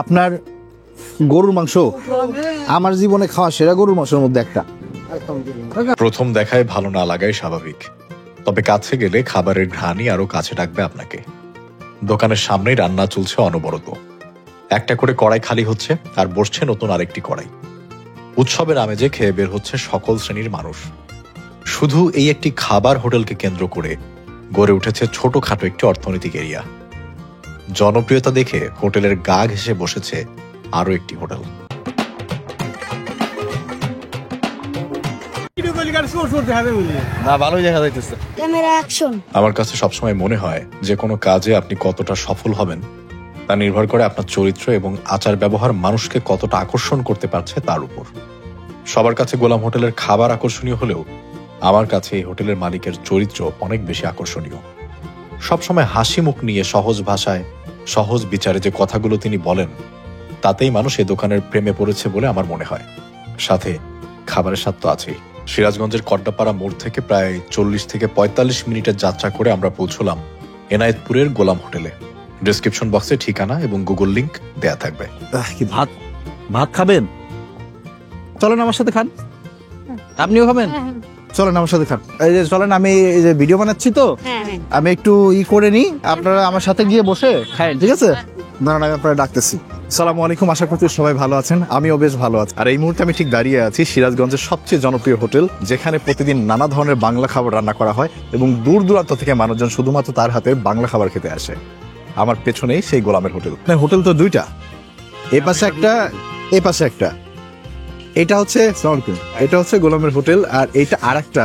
আপনার গরুর মাংস আমার জীবনে খাওয়া সেরা গরুর মাংসের মধ্যে একটা। প্রথম দেখায় ভালো না লাগাই স্বাভাবিক, তবে কাছে গেলে খাবারের ঘ্রাণই আরো কাছে ডাকবে আপনাকে। দোকানের সামনেই রান্না চলছে অনবরত, একটা করে কড়াই খালি হচ্ছে আর বসছে নতুন আরেকটি কড়াই। উৎসবের আমেজে খেয়ে বের হচ্ছে সকল শ্রেণীর মানুষ। শুধু এই একটি খাবার হোটেলকে কেন্দ্র করে গড়ে উঠেছে ছোটখাটো একটি অর্থনৈতিক এরিয়া। জনপ্রিয়তা দেখে হোটেলের গা ঘেঁষে বসেছে আরো একটি হোটেল। আমার কাছে সবসময় মনে হয় যে কোনো কাজে আপনি কতটা সফল হবেন তা নির্ভর করে আপনার চরিত্র এবং আচার ব্যবহার মানুষকে কতটা আকর্ষণ করতে পারছে তার উপর। সবার কাছে গোলাম হোটেলের খাবার আকর্ষণীয় হলেও আমার কাছে এই হোটেলের মালিকের চরিত্র অনেক বেশি আকর্ষণীয়। সবসময় হাসি মুখ নিয়ে সহজ ভাষায় সহজ বিচারে যে কথাগুলো তিনি বলেন, তাতেই মানুষ এই দোকানের প্রেমে পড়েছে বলে আমার মনে হয়। সাথে খাবারের স্বাদ তো আছেই। সিরাজগঞ্জের কড্ডাপাড়া মোড় থেকে প্রায় 40 থেকে 45 মিনিটের যাত্রা করে আমরা পৌঁছলাম এনায়েতপুরের গোলাম হোটেলে। ডেসক্রিপশন বক্সে ঠিকানা এবং গুগল লিংক দেয়া থাকবে। কি ভাত ভাত খাবেন? চলেন আমার সাথে খান। আপনিও খাবেন? চলেন আমার সাথে খান। এই যে চলেন, আমি এই যে ভিডিও বানাচ্ছি তো, আমি একটু করে নিই, আপনারা আমার সাথে গিয়ে বসে খান, ঠিক আছে? দাঁড়ান, আমি আপনারা ডাকতেছি। আসসালামু আলাইকুম, আশা করছি সবাই ভালো আছেন। আমিও বেশ ভালো আছি। আর এই মুহূর্তে আমি ঠিক দাঁড়িয়ে আছি সিরাজগঞ্জের সবচেয়ে জনপ্রিয় হোটেল, যেখানে প্রতিদিন নানা ধরনের বাংলা খাবার রান্না করা হয় এবং দূর দূরান্ত থেকে মানুষজন শুধুমাত্র তার হাতে বাংলা খাবার খেতে আসে। আমার পেছনেই সেই গোলামের হোটেল। হোটেল তো দুইটা, এ পাশে একটা, এ পাশে একটা। এটা হচ্ছে গোলামের হোটেল, আর এইটা আরেকটা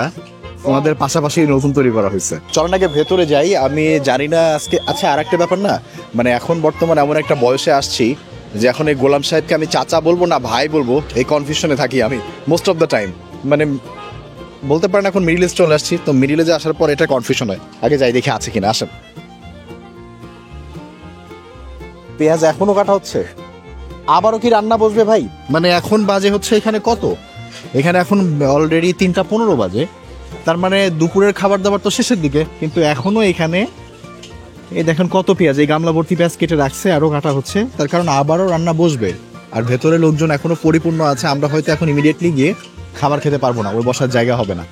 আমাদের পাশাপাশি নতুন তৈরি করা হয়েছে। চলেন আগে ভেতরে যাই। আমি জানি না আজকে, আচ্ছা আর একটা ব্যাপার না, মানে এখন বর্তমানে এমন একটা বয়সে আসছি যে এখন এই গোলাম সাহেবকে আমি চাচা বলবো না ভাই বলবো, এই কনফিউশনে থাকি আমি মোস্ট অফ দ্য টাইম। মানে বলতে পারেন এখন মিডিল এজ চলে আসছি, তো মিডিল এজে আসার পর এটা কনফিউশন হয়। আগে যাই দেখি আছে কিনা। আসেন। পেঁয়াজ এখনো কাটা হচ্ছে, আবারও কি রান্না বসবে ভাই? মানে এখন বাজে হচ্ছে এখানে কত, এখানে এখন অলরেডি 3:15 বাজে। তার মানে দুপুরের খাবার দাবার তো শেষের দিকে, কিন্তু এখনো এখানে এই দেখেন কত পেঁয়াজ, এই গামলা ভর্তি পেঁয়াজ কেটে রাখছে, আরো কাটা হচ্ছে। তার কারণ আবারও রান্না বসবে, আর ভেতরে লোকজন এখনো পরিপূর্ণ আছে। আমরা হয়তো এখন ইমিডিয়েটলি গিয়ে খাবার খেতে পারবো না, ওই বসার জায়গা হবে না।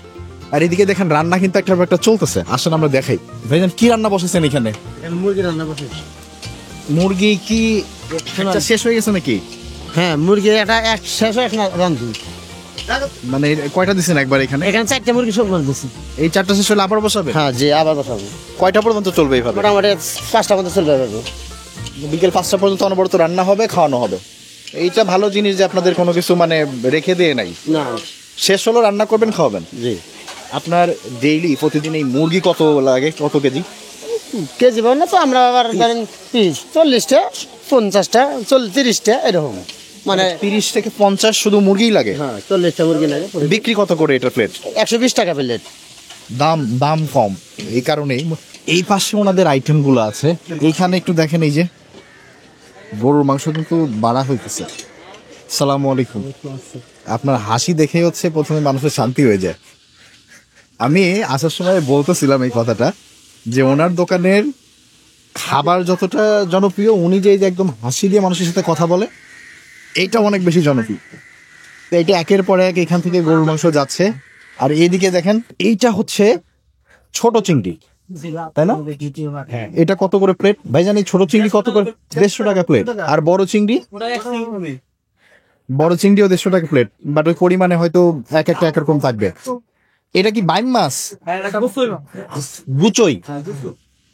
আর এদিকে দেখেন রান্না কিন্তু একটা চলতেছে। আসেন আমরা দেখাই। ভাইজান কি রান্না বসেছেন এখানে? মুরগি রান্না বসে। মুরগি কি শেষ হয়ে গেছে নাকি? হ্যাঁ, মুরগি এটা এক শেষ হয়ে রান্ধু। মানে কয়টা দিচ্ছেন একবার এখানে? এখানে 4টা মুরগি সব দিচ্ছি। এই 4টা শেষ হলে আবার বসাবে? হ্যাঁ জি, আবার বসাবো। কয়টা পর্যন্ত চলবে এইভাবে? মোটামুটি 5টা পর্যন্ত চলবে। বিকেল 5টা পর্যন্ত অনবরত রান্না হবে, খাওয়ানো হবে। এইটা ভালো জিনিস যে আপনাদের কোনো কিছু মানে রেখে দিয়ে নাই, না শেষ হলো রান্না করবেন, খাওয়াবেন। জি। আপনার ডেইলি প্রতিদিন এই মুরগি কত লাগে, কত কেজি? কেজি পাবো না তো, আমরা আবার ধরেন 40টা 50টা 30টা এরকম, মানে 30 থেকে 50 শুধু মুরগিই লাগে? হ্যাঁ, 40টা মুরগি লাগে। বিক্রি কত করে এটা প্লেট? 120 টাকা প্লেট। দাম কম, এই কারণেই। এই পাশে ওনাদের আইটেমগুলো আছে, এইখানে একটু দেখেন। এই যে গরুর মাংস কিন্তু বাড়া হইতেছে। আসসালামু আলাইকুম। আপনার হাসি দেখে হচ্ছে প্রথমে মানুষের শান্তি হয়ে যায়। আমি আসার সময় বলতেছিলাম এই কথাটা, যে ওনার দোকানের খাবার যতটা জনপ্রিয়, উনি যে একদম হাসি দিয়ে মানুষের সাথে কথা বলে, এইটা অনেক বেশি জনপ্রিয়। তো এইটা একের পর এক এখান থেকে গরুর মাংস যাচ্ছে। আর এইদিকে দেখেন, এইটা হচ্ছে ছোট চিংড়ি, তাই না? হ্যাঁ। এটা কত করে প্লেট ভাইজান? এই ছোট চিংড়ি কত করে? 150 টাকা প্লেট। আর বড় চিংড়ি? বড় চিংড়িও 150 টাকা প্লেট, বাট ওই পরিমাণে হয়তো এক একটা একরকম থাকবে। এটা কি বাইম মাছ? গুচই।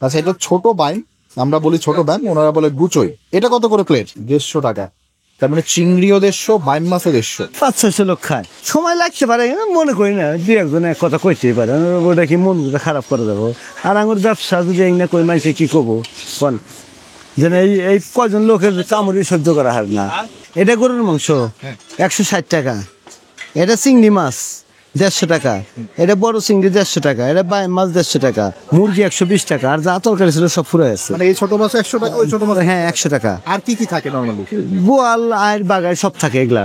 আচ্ছা, এটা ছোট বাইম, আমরা বলি ছোট বাইম, ওনারা বলে গুচই। এটা কত করে প্লেট? 150 টাকা। তার মানে চিংড়িও 150, বাইম মাছও 150। 500-600 লোক খায়, সময় লাগতে পারে, মনে করি না দু একজন এক কথা কইতেই পারে, ওটা কি মন খারাপ করে দেবো। আর আমার ব্যবসা যদি না কই, মাইসে কি করবো বল? যেন এই কয়জন লোকের কামড়ি সহ্য করা হয় না। এটা গরুর মাংস 160 টাকা, এটা চিংড়ি মাছ 150 টাকা, এটা বড় চিংড়ি 150 টাকা, এটা বাইম মাছ 150 টাকা, মুরগি 120 টাকা, আর যা তরকারি ছিল সব ফুরাই আছে। মানে এই ছোট মাছ 100 টাকা, ওই ছোট মাছ? হ্যাঁ, 100 টাকা। আর কি কি থাকে নরমালি? বোয়াল আর বাগায় সব থাকে, এগুলা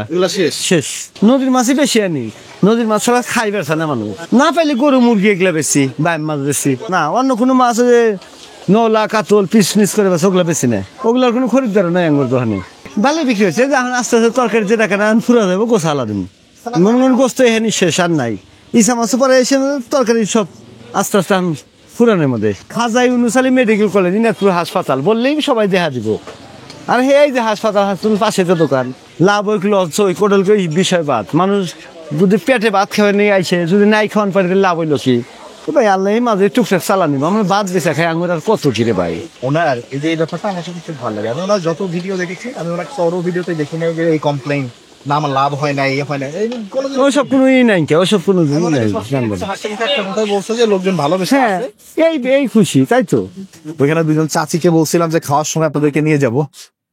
শেষ। নদীর মাছই বেশি আনি, নদীর মাছ সবাই খাই বেড়ছে না মানুষ, না পাইলে গরু মুরগি এগুলা বেশি, বাইম মাছ বেশি না। অন্য কোনো মাছ আছে নলা কাতল পিস করে বেছে, ওগুলা বেশি নেই, ওগুলার কোনো খরিদ্দার নাই আমার দোকানে। ভালো বিক্রি হচ্ছে এখন আস্তে আস্তে তরকারি যেটা কেনা ফুরা যাবো গোছা আলাদা মনে মনে গোস্ত এখানে শেষ আর নাই ইসা মাছ পরে এসে তরকারি সব আস্তে আস্তে ফুরানোর মধ্যে খাজা ইউনুস আলী মেডিকেল কলেজ দিনাজপুর হাসপাতাল বললেই সবাই দেখা দিব আর এই যে হাসপাতাল পাশে তো দোকান লাভ ওই লস ওই কোডল বিষয় বাদ মানুষ যদি পেটে ভাত খাওয়া নিয়ে আইসে যদি নাই খাওয়ান পারে লাভ হইলো কি ভাই আল্লাহ মাঝে টুকটাক চালানি আমরা বাদ বেচা খাই আঙুর আর কত কিরে ভাই ওনার এই যে এই ব্যাপারটা আমার সাথে খুব ভালো লাগে আমি ওনার যত ভিডিও দেখেছি আমি ওনার সরো ভিডিওতে দেখি না যে এই কমপ্লেইন না আমার লাভ হয় না এই হয় না এই কোনো ওইসব কোনো ই নাই কে ওইসব কোনো ই নাই জানবো না। বলছে যে লোকজন ভালোবেসে হ্যাঁ আসে। এই খুশি তাই তো ওইখানে দুজন চাচিকে বলছিলাম যে খাওয়ার সময় আপনাদেরকে নিয়ে যাব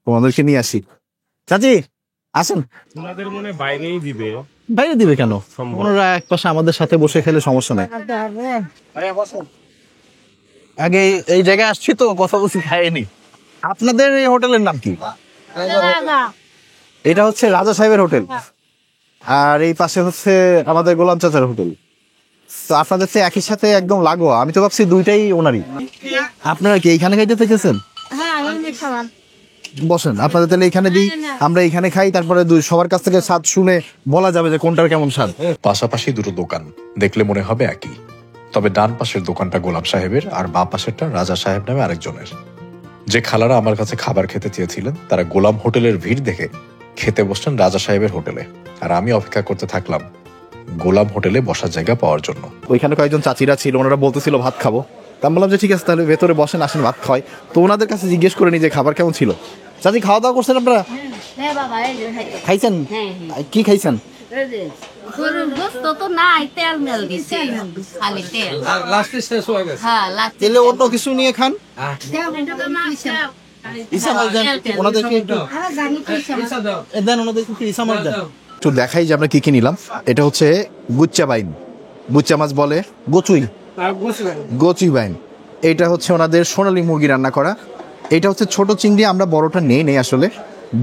তোমাদেরকে নিয়ে আসি চাচি আসেন ওনাদের মনে বাইরেই দিবে বাইরে দিবে কেন ওনারা এক পাশে আমাদের সাথে বসে খেলে সমস্যা নাই আগে এই জায়গায় আসছি তো কথা বলছি খাইনি আপনাদের এই হোটেলের নাম কি এটা হচ্ছে রাজা সাহেবের হোটেল আর এই পাশে হচ্ছে আমাদের গোলাম চাচার হোটেল তো আপনাদের তো একই সাথে একদম লাগোয়া আমি তো ভাবছি দুইটাই ওনারই আপনারা কি এইখানে খাইতে থেকেছেন বসেন আপনাদের তাহলে এখানে দিই আমরা এখানে খাই তারপরে সবার কাছ থেকে স্বাদ শুনে বলা যাবে যে কোনটার কেমন স্বাদ পাশাপাশি দুটো দোকান দেখলে মনে হবে একই, তবে ডান পাশের দোকানটা গোলাম সাহেবের আর বাঁ পাশেরটা রাজা সাহেব নামে আরেকজনের। যে খালারা আমার কাছে খাবার খেতে চেয়েছিলেন তারা গোলাম হোটেলের ভিড় দেখে খেতে বসলেন রাজা সাহেবের হোটেলে, আর আমি অপেক্ষা করতে থাকলাম গোলাম হোটেলে বসার জায়গা পাওয়ার জন্য। ওইখানে কয়েকজন চাচিরা ছিল ওনারা বলতেছিল ভাত খাবো তা আমি বললাম যে ঠিক আছে তাহলে ভেতরে বসেন আসেন ভাত খাওয়াই তো ওনাদের কাছে জিজ্ঞেস করে নি যে খাবার কেমন ছিল। চাচি খাওয়া দাওয়া করছেন আপনারা খাইছেন কি খাইছেন তেলে অন্য কিছু নিয়ে খান ইসামাল দেন ওনাদেরকে একটু দেন ওনাদেরকে একটু ইসামাল দেন একটু দেখাই যে আমরা কি কি নিলাম। এটা হচ্ছে গুচ্চা বাইন গুচ্চা মাছ বলে গোচুই বাইন। এটা হচ্ছে ওনাদের সোনালী মুরগি রান্না করা। এটা হচ্ছে ছোট চিংড়ি আমরা বড়টা নেই আসলে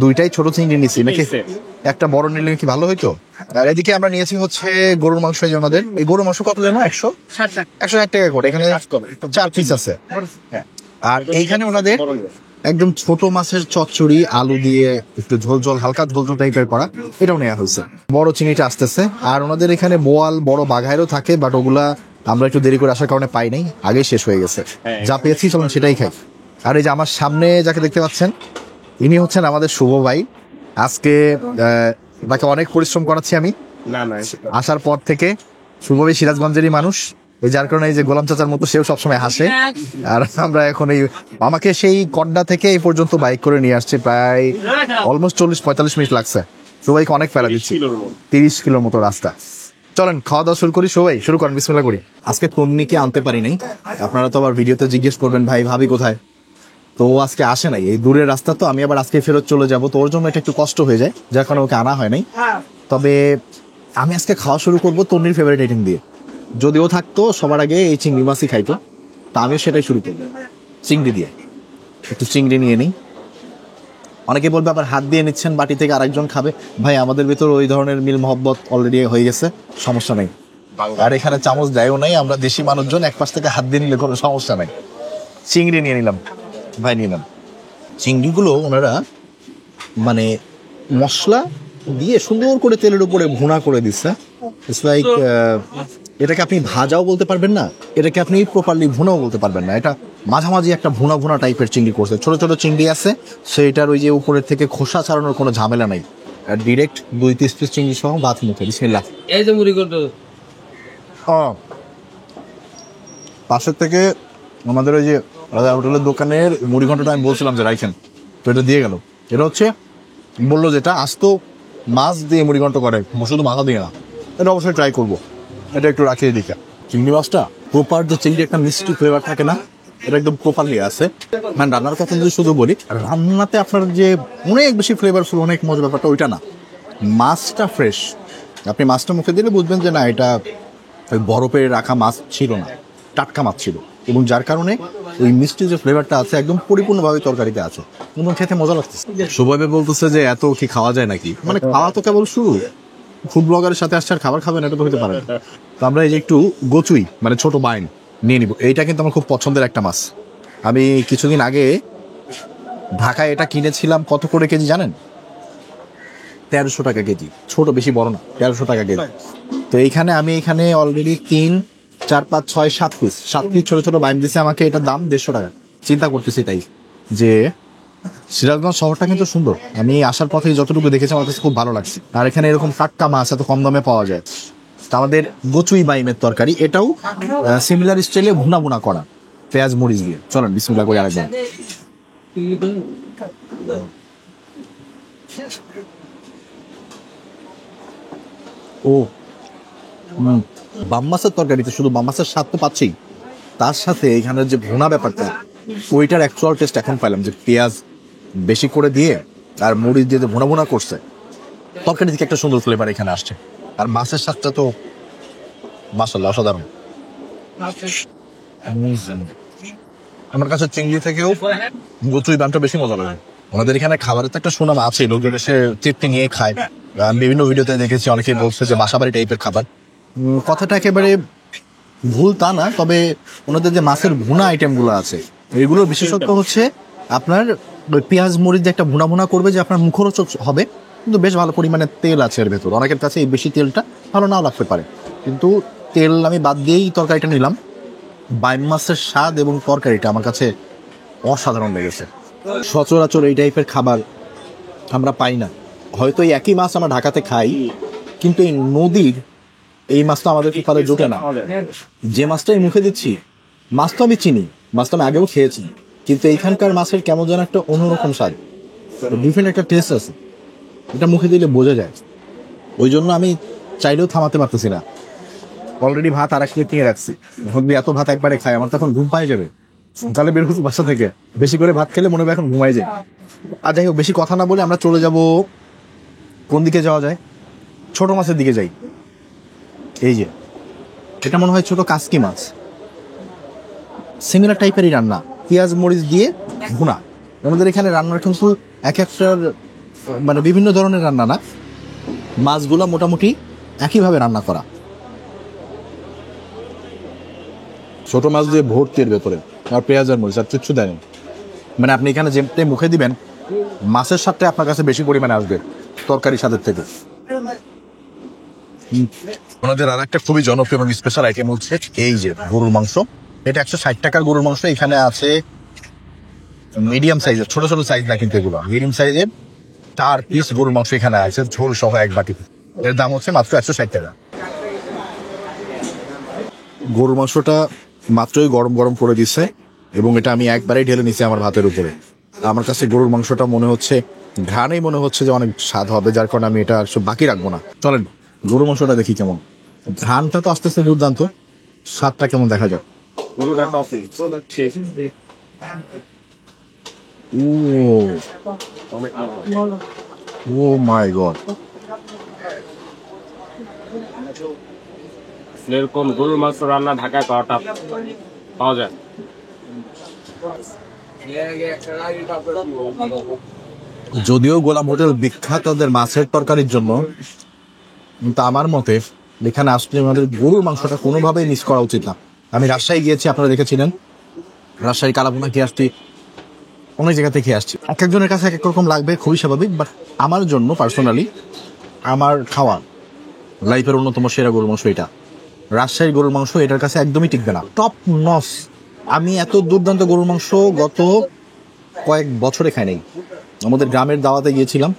দুইটাই ছোট চিংড়ি নিচ্ছি নাকি একটা বড় নিলে কি ভালো হইতো। আর এদিকে আমরা নিয়েছি হচ্ছে গরুর মাংস ওনাদের এই গরুর মাংস কত যেন 160 টাকা করে এখানে 4 পিস আছে। আর এইখানে ওনাদের একদম ছোট মাছের চচ্চড়ি আলু দিয়ে একটু ঝোল ঝোল হালকা ঝোল ঝোল টাইপের করা এটাও নেওয়া হয়েছে। বড় চিংড়িটা আসতেছে আর ওনাদের এখানে বোয়াল বড় বাঘাইরও থাকে বাট ওগুলা আমরা একটু দেরি করে আসার কারণে পাই নাই আগেই শেষ হয়ে গেছে যা পেয়েছি চলুন সেটাই খাই। আর এই যে আমার সামনে যাকে দেখতে পাচ্ছেন ইনি হচ্ছেন আমাদের শুভ ভাই। আজকে তাকে অনেক পরিশ্রম করাচ্ছি আমি আসার পর থেকে। শুভ ভাই সিরাজগঞ্জেরই মানুষ যার কারণে এই যে গোলাম চাচার মতো সেও সবসময় হাসে। আর আমরা এখন এই আমাকে সেই কড্ডা থেকে এই পর্যন্ত বাইক করে নিয়ে আসছে প্রায় অলমোস্ট 40-45 মিনিট লাগছে। সবাইকে অনেক প্যারা দিচ্ছি 30 কিলোর মতো রাস্তা। চলেন খাওয়া দাওয়া শুরু করি সবাই শুরু করেন বিসমিল্লাহ করি। আজকে তন্নিকে আনতে পারি নাই আপনারা তো আবার ভিডিওতে জিজ্ঞেস করবেন ভাই ভাবি কোথায় তো আজকে আসে নাই এই দূরের রাস্তা তো আমি আবার আজকে ফেরত চলে যাব তো ওর জন্য এটা একটু কষ্ট হয়ে যায় যার কারণে ওকে আনা হয় নাই। তবে আমি আজকে খাওয়া শুরু করবো তন্নির ফেভারিট আইটেম দিয়ে যদিও থাকতো সবার আগে এই চিংড়ি মাছই খাইতো তা আমিও সেটাই শুরু করবো চিংড়ি দিয়ে। একটু চিংড়ি নিয়ে নিই অনেকে বলবে আবার হাত দিয়ে নিচ্ছেন বাটি থেকে আরেকজন খাবে ভাই আমাদের ভিতর ওই ধরনের মিল মহব্বত অলরেডি হয়ে গেছে সমস্যা নেই। আর এখানে চামচ দেয়ও নাই আমরা দেশি মানুষজন এক পাশ থেকে হাত দিয়ে নিলে কোনো সমস্যা নাই। চিংড়ি নিয়ে নিলাম ভাই নিলাম চিংড়িগুলো ওনারা মানে মশলা দিয়ে সুন্দর করে তেলের উপরে ভুনা করে দিচ্ছে। ইটস লাইক এটাকে আপনি ভাজাও বলতে পারবেন না এটাকে আপনি প্রপারলি ভুনাও বলতে পারবেন না এটা মাঝামাঝি একটা ভুনা ভুনা টাইপের চিংড়ি করছে। ছোট ছোট চিংড়ি আছে সেইটার ওই যে উপরের থেকে খোসা ছাড়ানোর কোনো ঝামেলা নাই আর ডিরেক্ট 2-3 পিস চিংড়ি সহ ভাত মুখে বিসমিল্লাহ। এই যে মুড়ি করতো পাশের থেকে আমাদের ওই যে রাজা হোটেলের দোকানের মুড়ি ঘন্টটা আমি বলছিলাম যে রাইখেন তো এটা দিয়ে গেল। এটা হচ্ছে বললো যেটা আস্ত মাছ দিয়ে মুড়ি ঘন্ট করে শুধু মাথা দিয়ে না এটা অবশ্যই ট্রাই করবো। এটা একটু রাখিয়ে দিকে চিংড়ি মাছটা প্রপার যে চিংড়ি একটা মিষ্টি ফ্লেভার থাকে না এটা একদম প্রপারলি আছে। মানে রান্নার কথা যদি শুধু বলি রান্নাতে আপনার যে অনেক বেশি ফ্লেভারফুল অনেক মজা ব্যাপারটা ওইটা না মাছটা ফ্রেশ আপনি মাছটা মুখে দিলে বুঝবেন যে না এটা ওই বরফে রাখা মাছ ছিল না টাটকা মাছ ছিল এবং যার কারণে ওই মিষ্টি যে ফ্লেভারটা আছে একদম পরিপূর্ণভাবে তরকারিতে আছে এবং খেতে মজা লাগতেছে। সবাই বলতেছে যে এত কি খাওয়া যায় নাকি মানে খাওয়া তো কেবল শুরু ফুড ব্লগারের সাথে আসছে আর খাবার খাবেন এটা তো হতে পারে। তো আমরা এই যে একটু গোচুই মানে ছোট বাইন নিয়ে নিব এইটা কিন্তু আমার খুব পছন্দের একটা মাছ। আমি কিছুদিন আগে ঢাকায় এটা কিনেছিলাম কত করে কেজি জানেন 1300 টাকা কেজি, ছোট বেশি বড় না, 1300 টাকা কেজি। তো এইখানে আমি এখানে অলরেডি 3, 4, 5, 6, 7 পিস ছোট ছোট বাইম দিছে আমাকে, এটার দাম 150 টাকা। চিন্তা করতেছি তাই যে সিরাজগঞ্জ শহরটা কিন্তু সুন্দর, আমি আসার পথে যতটুকু দেখেছি আমার কাছে খুব ভালো লাগছে। আর এখানে এরকম টাটকা মাছ এত কম দামে পাওয়া যায়। তা আমাদের গচুই বাইমের তরকারি, এটাও সিমিলার স্টাইলে ভুনা ভুনা করা পেঁয়াজ মরিচ দিয়ে। চলেন বিসমিল্লাহ করে আরেকবার। ও বাম মাছের তরকারিতে শুধু বাম মাছের স্বাদ তো পাচ্ছি, তার সাথে এখানের যে ভুনা ব্যাপারটা, ওইটার অ্যাকচুয়াল টেস্ট এখন পাইলাম, যে পেঁয়াজ বেশি করে দিয়ে আর মরিচ দিয়ে ভুনা ভুনা করছে, তরকারি থেকে একটা সুন্দর ফ্লেভার এখানে আসছে। আর মাছের স্বাদটা তো মাশাআল্লাহ অসাধারণ। আমার কাছে চিংড়ি থেকেও গচুই বামটা বেশি মজা লাগে। আমাদের এখানে খাবারের তো একটা সুনাম আছে, লোকজন এসে তৃপ্তি নিয়ে খায়। বিভিন্ন ভিডিওতে দেখেছি অনেকেই বলছে যে বাসাবাড়ি টাইপের খাবার। কথাটা একেবারে ভুল তা না, তবে ওনাদের যে মাছের ভুনা আইটেমগুলো আছে এগুলোর বিশেষত্ব হচ্ছে আপনার পেঁয়াজ মরিচ দিয়ে একটা ভুনা ভুনা করবে, যে আপনার মুখরোচক হবে, কিন্তু বেশ ভালো পরিমাণে তেল আছে এর ভেতর। অনেকের কাছে এই বেশি তেলটা ভালো নাও লাগতে পারে, কিন্তু তেল আমি বাদ দিয়েই তরকারিটা নিলাম। বাইম মাছের স্বাদ এবং তরকারিটা আমার কাছে অসাধারণ লেগেছে। সচরাচর এই টাইপের খাবার আমরা পাই না, হয়তো এই একই মাছ আমরা ঢাকাতে খাই, কিন্তু এই নদীর এই মাছটা আমাদের কপালে জোটে না। যে মাছটাই মুখে দিচ্ছি, মাছ তো আমি চিনি, মাছটা আমি আগেও খেয়েছি, কিন্তু এইখানকার মাছের কেমন যেন একটা অন্যরকম স্বাদ, ডিফারেন্ট একটা টেস্ট আছে, এটা মুখে দিলে বোঝা যায়। ওই জন্য আমি চাইলেও থামাতে পারতেছি না। অলরেডি ভাত আর এক প্লেট নিয়ে রাখছি, যদি এত ভাত একবারে খাই আমার তখন ঘুম পাই যাবে। তাহলে বের হচ্ছে বাসা থেকে, বেশি করে ভাত খেলে মনে হবে এখন ঘুমাই যায়। আর যাই হোক, বেশি কথা না বলে আমরা চলে যাব, কোন দিকে যাওয়া যায়, ছোট মাছের দিকে যাই। এই যে এটা মনে হয় ছোট কাসকি মাছ, সিমিলার টাইপেরই রান্না, পেঁয়াজ মরিচ দিয়ে ভুনা। আমাদের এখানে রান্নার কিন্তু এক একটার মানে বিভিন্ন ধরনের রান্না না, মাছগুলো মোটামুটি একইভাবে রান্না করা। ছোট মাছ দিয়ে ভর্তি এর ভেতরে, আর পেঁয়াজ আর মরিচ আর কিচ্ছু দেয়নি। মানে আপনি এখানে যেমনি মুখে দিবেন, মাছের স্বাদটা আপনার কাছে বেশি পরিমাণে আসবে তরকারির স্বাদের থেকে। ওনাদের আর একটা খুবই জনপ্রিয় এবং স্পেশাল আইটেম হচ্ছে এই যে গরুর মাংস। এটা 160 টাকার গরুর মাংস। এখানে আছে মিডিয়াম সাইজের, ছোট ছোট সাইজ না কিন্তু এগুলো মিডিয়াম সাইজের 4 পিস গরুর মাংস এখানে আছে, ঝোল সহ এক বাটি। এর দাম হচ্ছে মাত্র 160 টাকা। গরুর মাংসটা মাত্রই গরম গরম করে দিচ্ছে এবং এটা আমি একবারেই ঢেলে নিচ্ছি আমার ভাতের উপরে। আমার কাছে গরুর মাংসটা মনে হচ্ছে, ঘ্রাণেই মনে হচ্ছে যে অনেক স্বাদ হবে, যার কারণে আমি এটা বাকি রাখবো না। চলেন গরুর মাংসটা দেখি কেমন। ঘ্রাণটা তো আস্তে আস্তে দুর্দান্ত, স্বাদটা কেমন দেখা যাক। ও মাই গড, এরকম গরুর মাংস রান্না ঢাকায় পাওয়া যায়। যদিও গোলাম হোটেল বিখ্যাত ওদের মাছের তরকারির জন্য, কিন্তু আমার মতে এখানে আসলে আমাদের গরুর মাংসটা কোনোভাবেই মিস করা উচিত না। আমি রাজশাহী গিয়েছি, আপনারা দেখেছিলেন, রাজশাহী কালাভুনা খেয়ে আসছি, অনেক জায়গাতে খেয়ে আসছি। এক একজনের কাছে এক এক রকম লাগবে, খুবই স্বাভাবিক। বাট আমার জন্য পার্সোনালি আমার খাওয়া লাইফের অন্যতম সেরা গরুর মাংস এটা। রাজশাহীর গরুর মাংস এটার কাছে একদমই টিকবে না, টপ নস। আমি এত দুর্দান্ত গরুর মাংস গত কয়েক বছরে খাই নাই। আমাদের গ্রামের দাওয়াতে গিয়েছিলাম,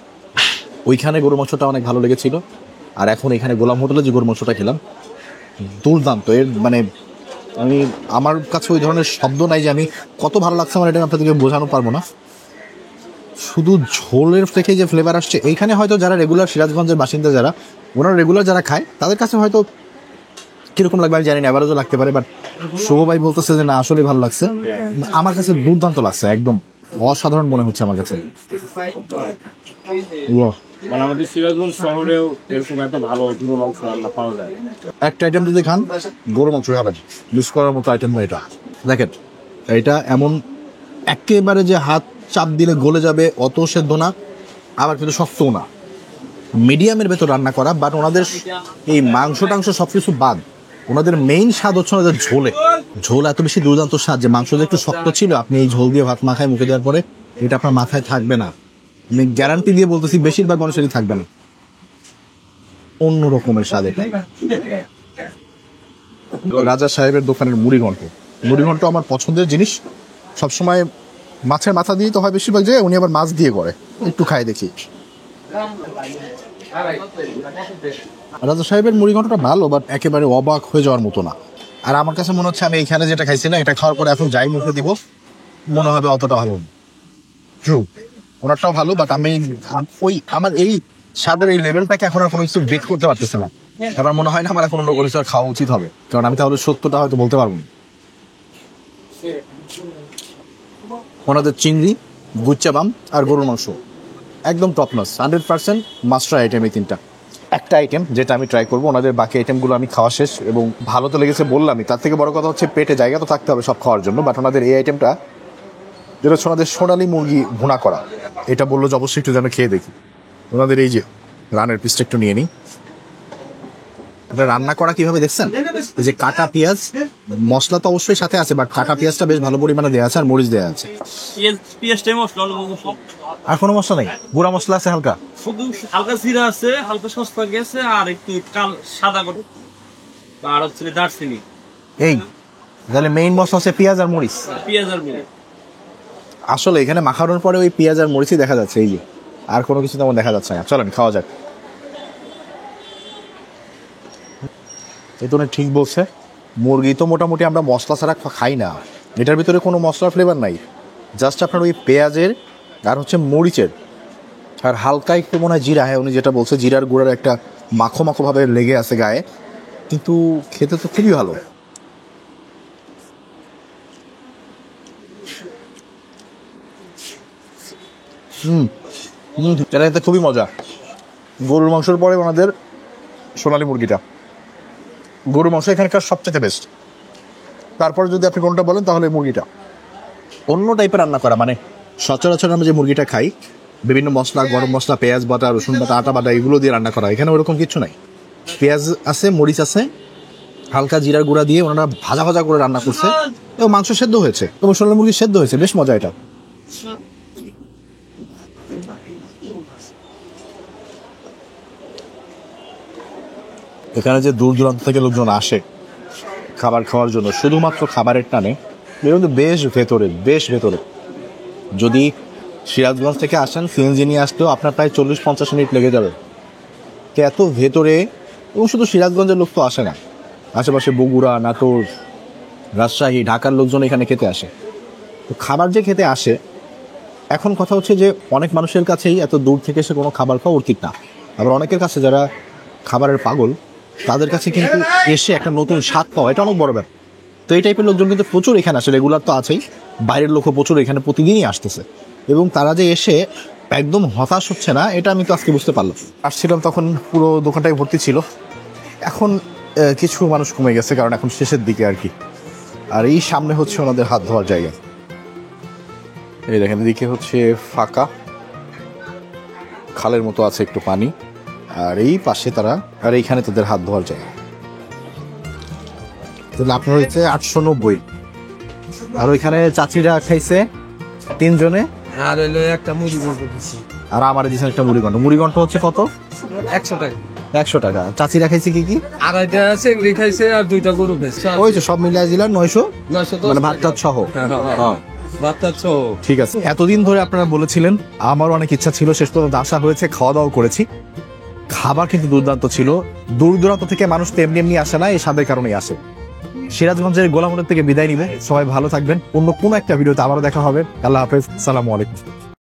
ওইখানে গরুর মাংসটা অনেক ভালো লেগেছিল। আর এখন এখানে গোলাম হোটেলে যে গরুর মাংসটা খেলাম, দুর্দান্ত। এর মানে আমি, আমার কাছে ওই ধরনের শব্দ নাই যে আমি কত ভালো লাগছে আমার, এটা আপনাদেরকে বোঝানো পারবো না। শুধু ঝোলের থেকে যে ফ্লেভার আসছে এইখানে, হয়তো যারা রেগুলার সিরাজগঞ্জের বাসিন্দা, যারা ওনারা রেগুলার যারা খায়, তাদের কাছে হয়তো কিরকম লাগবে আমি জানি না, অ্যাভারেজও লাগতে পারে। বাট শুভ ভাই বলতেছে যে না আসলে ভালো লাগছে, আমার কাছে দুর্দান্ত লাগছে, একদম অসাধারণ মনে হচ্ছে আমার কাছে। মানে আমাদের সিরাজগঞ্জ শহরেও এরকম একটা ভালো গরুর মাংস রান্না পাওয়া যায়। একটা আইটেম যদি খান, গরু মাংস খাবেন, মিস করার মতো আইটেম না এটা। দেখেন এটা এমন একেবারে যে হাত চাপ দিলে গলে যাবে অত সেদ্ধ না, আবার কিন্তু শক্তও না, মিডিয়ামের ভেতর রান্না করা। বাট ওনাদের এই মাংস টাংস সবকিছু বাদ, ওনাদের মেইন স্বাদ হচ্ছে ওনাদের ঝোলে। ঝোল এত বেশি দুর্দান্ত স্বাদ যে মাংস যে একটু শক্ত ছিল, আপনি এই ঝোল দিয়ে ভাত মাখায় মুখে দেওয়ার পরে এটা আপনার মাথায় থাকবে না। আমি গ্যারান্টি দিয়ে বলতেছি বেশিরভাগ মানুষেরই থাকবে না। অন্য রকমের স্বাদ এটা। রাজা সাহেবের দোকানের মুড়িঘণ্ট আমার পছন্দের জিনিস। সবসময় মাছের মাথা দিয়ে তো হয় বেশিরভাগ জায়গায়, উনি আবার মাছ দিয়ে করে। একটু খাই দেখি। রাজা সাহেবের মুড়িঘণ্টটা ভালো, বাট একেবারে অবাক হয়ে যাওয়ার মতো না। আর আমার কাছে মনে হচ্ছে আমি এইখানে যেটা খাইছি না, এটা খাওয়ার পরে এখন যাই মুখে দিব মনে হবে অতটা ভালো না। ট্রু, ওনারটাও ভালো, বাট আমি আমার এই স্বাদের এই লেভেলটাকে এখন আর কোনো কিছু বেক করতে পারতেছে না। আমার মনে হয় না আমার এখন অন্য কোনো কিছু আর খাওয়া উচিত হবে, কারণ আমি তাহলে সত্যটা হয়তো বলতে পারবো না। ওনাদের চিংড়ি, গুচ্চাবাম আর গরুর মাংস একদম top notch, 100% must try item এই তিনটা। একটা আইটেম যেটা আমি ট্রাই করবো, ওনাদের বাকি আইটেমগুলো আমি খাওয়া শেষ এবং ভালো তো লেগেছে বললামই। তার থেকে বড় কথা হচ্ছে পেটে জায়গা তো থাকতে হবে সব খাওয়ার জন্য। বাট ওনাদের এই আইটেমটা যেটা হচ্ছে ওনাদের সোনালী মুরগি ভুনা করা, এটা বললো যে অবশ্যই একটু যেন খেয়ে দেখি। ওনাদের এই যে রানের পিসটা একটু নিয়ে নিই। এটা রান্না করা কিভাবে দেখছেন, এই যে কাটা পেঁয়াজ, মশলা তো অবশ্যই সাথে আছে, বাট কাটা পেঁয়াজটা বেশ ভালো পরিমাণে দেওয়া আছে আর মরিচ দেওয়া আছে। আর কোনো মশলা নেই, গুঁড়া মশলা আছে হালকা, শুধু হালকা জিরা আছে, হালকা সস্তা গেছে, আর একটু সাদা করে আর হচ্ছে দারচিনি। এই তাহলে মেইন মশলা হচ্ছে পেঁয়াজ আর মরিচ। পেঁয়াজ আর মরিচ আসলে এখানে মাখানোর পরে ওই পেঁয়াজ আর মরিচই দেখা যাচ্ছে, এই যে আর কোনো কিছু তেমন দেখা যাচ্ছে না। চলেন খাওয়া যাক। এই তো ঠিক বলছে, মুরগি তো মোটামুটি আমরা মশলা ছাড়া খাই না, এটার ভিতরে কোনো মশলার ফ্লেভার নাই, জাস্ট আপনার ওই পেঁয়াজের আর হচ্ছে মরিচের আর হালকা একটু মনে হয় জিরা। হ্যাঁ, উনি যেটা বলছে জিরার গুঁড়ার একটা মাখো মাখো ভাবে লেগে আছে গায়ে, কিন্তু খেতে তো খুবই ভালো। এটা খেতে খুবই মজা। গরুর মাংসের পরে ওনাদের সোনালী মুরগিটা, গরুর মাংস এখানকার সবচেয়ে বেস্ট। তারপরে যদি আপনি কোনটা বলেন তাহলে মুরগিটা অন্য টাইপের রান্না করা, মানে সচরাচর আমরা যে মুরগিটা খাই বিভিন্ন মশলা, গরম মশলা, পেঁয়াজ বাটা, রসুন বাটা, আটা বাটা এগুলো দিয়ে রান্না করা, এখানে ওরকম কিছু নাই। পেঁয়াজ আছে, মরিচ আছে, হালকা জিরার গুঁড়া দিয়ে ওনারা ভাজা ভাজা করে রান্না করছে এবং মাংস সেদ্ধ হয়েছে এবং সোনালী মুরগি সেদ্ধ হয়েছে, বেশ মজা এটা। এখানে যে দূর দূরান্ত থেকে লোকজন আসে খাবার খাওয়ার জন্য, শুধুমাত্র খাবারের টানে, এর মধ্যে বেশ ভেতরে। যদি সিরাজগঞ্জ থেকে আসেন, সিএনজি নিয়ে আসতেও আপনার প্রায় 40-50 মিনিট লেগে যাবে। তো এত ভেতরে, এবং শুধু সিরাজগঞ্জের লোক তো আসে না, আশেপাশে বগুড়া, নাটোর, রাজশাহী, ঢাকার লোকজন এখানে খেতে আসে। তো খাবার যে খেতে আসে, এখন কথা হচ্ছে যে অনেক মানুষের কাছেই এত দূর থেকে এসে কোনো খাবার খাওয়া উচিত না। আবার অনেকের কাছে যারা খাবারের পাগল, তাদের কাছে কিন্তু এসে একটা নতুন স্বাদ পাওয়া এটা অনেক বড় ব্যাপার। তো এই টাইপের লোকজন কিন্তু প্রচুর এখানে আসে, রেগুলার তো আছেই, বাইরের লোকও প্রচুর এখানে প্রতিদিনই আসতেছে। এবং তারা যে এসে একদম হতাশ হচ্ছে না, এটা আমি তো আজকে বুঝতে পারলাম। আসছিলাম তখন পুরো দোকানটাই ভর্তি ছিল, এখন কিছু মানুষ কমে গেছে, কারণ এখন শেষের দিকে আর কি। আর এই সামনে হচ্ছে ওনাদের হাত ধোয়ার জায়গা, এই দেখেন এদিকে হচ্ছে ফাঁকা খালের মতো আছে একটু পানি, আর এই পাশে তারা, আর এইখানে তাদের হাত ধোয়ার জায়গা। তাহলে আপনার হচ্ছে 890, আর ওইখানে চাচিরা খাইছে 3 জনে, আর হইলো একটা মুড়ি বলতে দিচ্ছি, আর আমার দিয়েছেন একটা মুড়িঘণ্ট হচ্ছে কত? 100 টাকা। 100 টাকা। চাচিরা খাইছে কি? আড়াইটা চিংড়ি খাইছে আর 2টা গরু খাইছে। ওই তো সব মিলিয়ে দিলাম 900, 910 মানে ভাত টাত সহ। হ্যাঁ ভাতটা সহ। ঠিক আছে। এতদিন ধরে আপনারা বলেছিলেন, আমার অনেক ইচ্ছা ছিল, শেষ পর্যন্ত আশা হয়েছে, খাওয়া দাওয়া করেছি। খাবার কিন্তু দুর্দান্ত ছিল। দূর দূরান্ত থেকে মানুষ তো এমনি এমনি আসে না, এই স্বাদের কারণেই আসে। সিরাজগঞ্জের গোলাম হোটেল থেকে বিদায় নিবে। সবাই ভালো থাকবেন, অন্য কোনো একটা ভিডিওতে আবারও দেখা হবে। আল্লাহ হাফেজ, সালামু আলাইকুম।